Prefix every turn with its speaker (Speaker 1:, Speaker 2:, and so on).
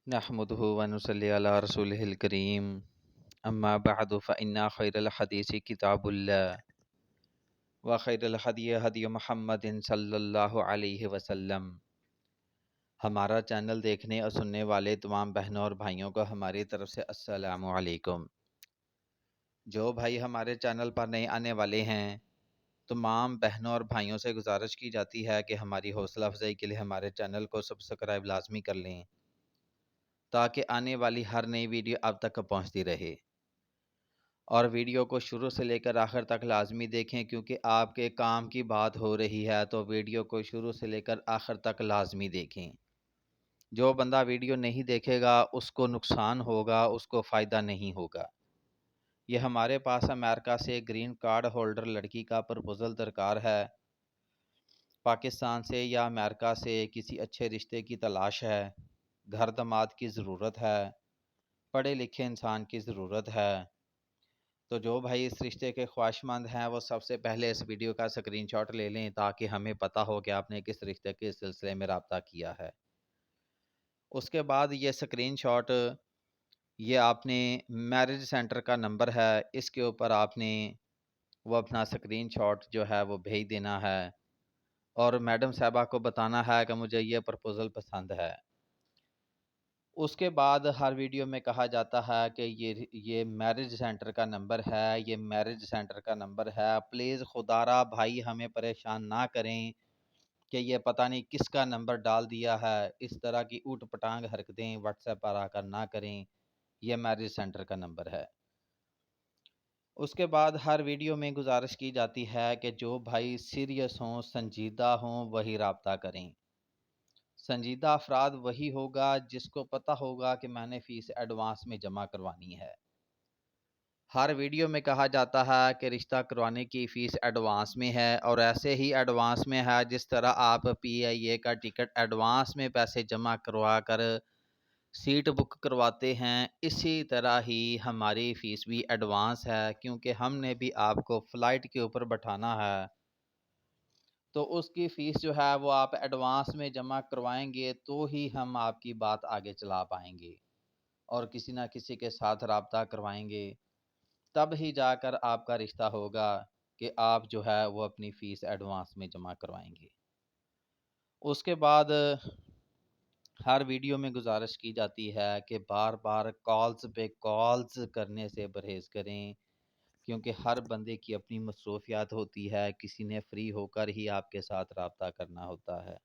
Speaker 1: نحمده ونصلي على رسوله الكريم أما بعد فإن خير الحديث كتاب الله وخير الهدي هدي محمد صلی اللہ علیہ وسلم۔ ہمارا چینل دیکھنے اور سننے والے تمام بہنوں اور بھائیوں کو ہماری طرف سے السلام علیکم۔ جو بھائی ہمارے چینل پر نئے آنے والے ہیں، تمام بہنوں اور بھائیوں سے گزارش کی جاتی ہے کہ ہماری حوصلہ افزائی کے لیے ہمارے چینل کو سبسکرائب لازمی کر لیں تاکہ آنے والی ہر نئی ویڈیو آپ تک پہنچتی رہے، اور ویڈیو کو شروع سے لے کر آخر تک لازمی دیکھیں کیونکہ آپ کے کام کی بات ہو رہی ہے، تو ویڈیو کو شروع سے لے کر آخر تک لازمی دیکھیں۔ جو بندہ ویڈیو نہیں دیکھے گا اس کو نقصان ہوگا، اس کو فائدہ نہیں ہوگا۔ یہ ہمارے پاس امریکہ سے گرین کارڈ ہولڈر لڑکی کا پرپوزل درکار ہے، پاکستان سے یا امریکہ سے کسی اچھے رشتے کی تلاش ہے، گھر داماد کی ضرورت ہے، پڑھے لکھے انسان کی ضرورت ہے۔ تو جو بھائی اس رشتے کے خواہشمند ہیں وہ سب سے پہلے اس ویڈیو کا سکرین شاٹ لے لیں تاکہ ہمیں پتہ ہو کہ آپ نے کس رشتے کے سلسلے میں رابطہ کیا ہے۔ اس کے بعد یہ سکرین شاٹ یہ آپ نے میرج سینٹر کا نمبر ہے، اس کے اوپر آپ نے وہ اپنا سکرین شاٹ جو ہے وہ بھیج دینا ہے اور میڈم صاحبہ کو بتانا ہے کہ مجھے یہ پرپوزل پسند ہے۔ اس کے بعد ہر ویڈیو میں کہا جاتا ہے کہ یہ میرج سینٹر کا نمبر ہے، یہ میرج سینٹر کا نمبر ہے، پلیز خدا را بھائی ہمیں پریشان نہ کریں کہ یہ پتہ نہیں کس کا نمبر ڈال دیا ہے۔ اس طرح کی اوٹ پٹانگ حرکتیں واٹس ایپ پر آ کر نہ کریں، یہ میرج سینٹر کا نمبر ہے۔ اس کے بعد ہر ویڈیو میں گزارش کی جاتی ہے کہ جو بھائی سیریس ہوں، سنجیدہ ہوں، وہی رابطہ کریں۔ سنجیدہ افراد وہی ہوگا جس کو پتہ ہوگا کہ میں نے فیس ایڈوانس میں جمع کروانی ہے۔ ہر ویڈیو میں کہا جاتا ہے کہ رشتہ کروانے کی فیس ایڈوانس میں ہے، اور ایسے ہی ایڈوانس میں ہے جس طرح آپ PIA کا ٹکٹ ایڈوانس میں پیسے جمع کروا کر سیٹ بک کرواتے ہیں، اسی طرح ہی ہماری فیس بھی ایڈوانس ہے، کیونکہ ہم نے بھی آپ کو فلائٹ کے اوپر بٹھانا ہے، تو اس کی فیس جو ہے وہ آپ ایڈوانس میں جمع کروائیں گے تو ہی ہم آپ کی بات آگے چلا پائیں گے اور کسی نہ کسی کے ساتھ رابطہ کروائیں گے، تب ہی جا کر آپ کا رشتہ ہوگا کہ آپ جو ہے وہ اپنی فیس ایڈوانس میں جمع کروائیں گے۔ اس کے بعد ہر ویڈیو میں گزارش کی جاتی ہے کہ بار بار کالز پہ کالز کرنے سے پرہیز کریں، کیونکہ ہر بندے کی اپنی مصروفیات ہوتی ہے، کسی نے فری ہو کر ہی آپ کے ساتھ رابطہ کرنا ہوتا ہے۔